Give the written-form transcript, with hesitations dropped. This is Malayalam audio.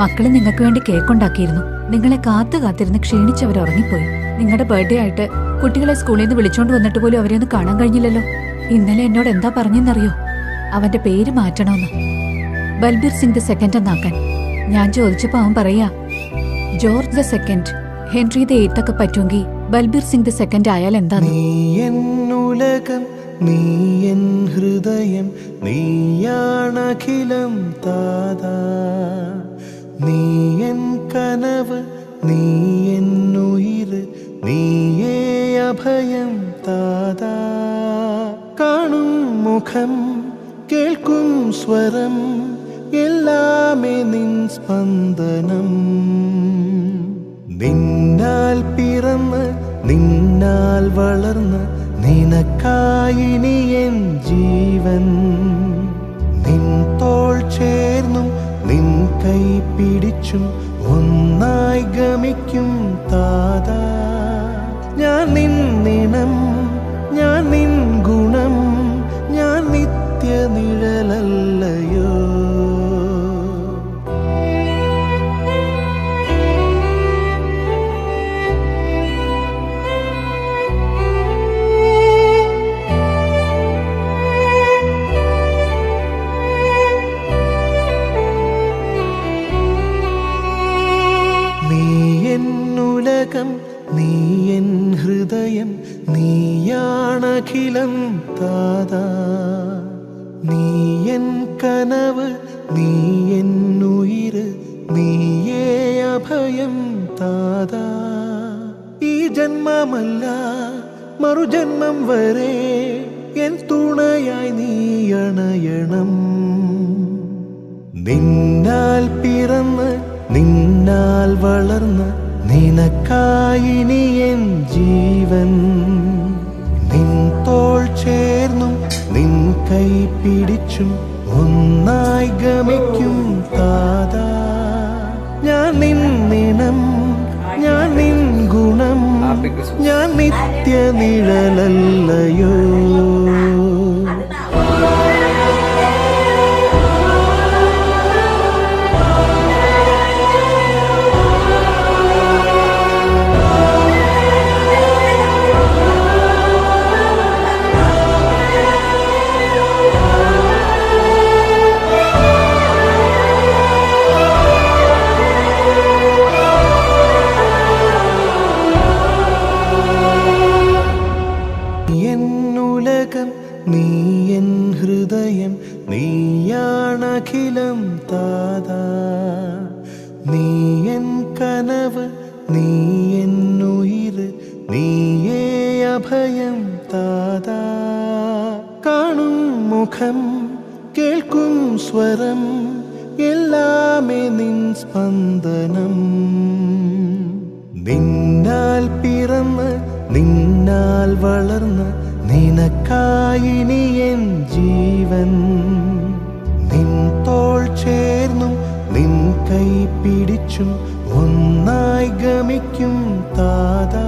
മക്കള് നിങ്ങൾക്ക് വേണ്ടി കേക്ക് ഉണ്ടാക്കിയിരുന്നു. നിങ്ങളെ കാത്തിരുന്ന് ക്ഷീണിച്ചവർ ഉറങ്ങിപ്പോയി. നിങ്ങളുടെ ബർത്ത്ഡേ ആയിട്ട് കുട്ടികളെ സ്കൂളിൽ നിന്ന് വിളിച്ചോണ്ട് വന്നിട്ട് പോലും അവരെ ഒന്ന് കാണാൻ കഴിഞ്ഞില്ലല്ലോ. ഇന്നലെ എന്നോട് എന്താ പറഞ്ഞെന്നറിയോ? അവന്റെ പേര് മാറ്റണമെന്ന്, ബൽബീർ സിംഗ് ദ സെക്കൻഡ് എന്നാക്കാൻ. ഞാൻ ചോദിച്ചപ്പോ അവൻ പറയാ, George the second, Henry the eighth ഒക്കെ പറ്റുമെങ്കിൽ ബൽബീർ സിംഗ് ദ സെക്കൻഡ് ആയാൽ എന്താന്ന്. നീ എൻ ഹൃദയം, നീയാണഖിലം താതാ. നീ എൻ കനവ്, നീ എന്നുയിര്, നീയേ അഭയം താതാ. കാണും മുഖം, കേൾക്കും സ്വരം, എല്ലാമേ നിൻ സ്പന്ദനം. നിന്നാൽ പിറന്ന് നിന്നാൽ വളർന്ന് നിനക്കായിനി എൻ ജീവൻ. നിൻ തോൾ ചേർന്നും നിൻ കൈ പിടിച്ചും ഒന്നായി ഗമിക്കും താതാ. ഞാൻ നിന്നിണം, ഞാൻ നിൻ ഗുണം, ഞാൻ നിത്യ നിഴലല്ലയോ. നീ എൻ ഹൃദയം, നീയാണഖിലം താതാ. നീ എൻ കനവ്, നീ എന്നുയിര്, നീയേ അഭയം താതാ. ഈ ജന്മമല്ല മറുജന്മം വരെ എൻ തുണയായി നീ അണയണം. നിന്നാൽ പിറന്ന് നിന്നാൽ വളർന്ന് നിനക്കായിനി എൻ ജീവൻ. നിൻ തോൾ ചേർന്നും നിൻ കൈ പിടിച്ചും ഒന്നായി ഗമിക്കും താതാ. ഞാൻ നിന്നിണം, ഞാൻ നിൻ ഗുണം, ഞാൻ നിത്യ നിഴലല്ലയോ. നീ എൻ ഹൃദയം, നീയാണഖിലം താതാ. നീ എൻ കനവ്, നീ എന്നുയിര്, നീയേ അഭയം താതാ. കാണും മുഖം, കേൾക്കും സ്വരം, എല്ലാമേ നിൻ സ്പന്ദനം. നിന്നാൽ പിറന്ന് നിന്നാൽ വളർന്ന് നിനക്കായിനി എൻ ജീവൻ. നിൻ തോൾ ചേർന്നും നിൻ കൈ പിടിച്ചും ഒന്നായി ഗമിക്കും താതാ.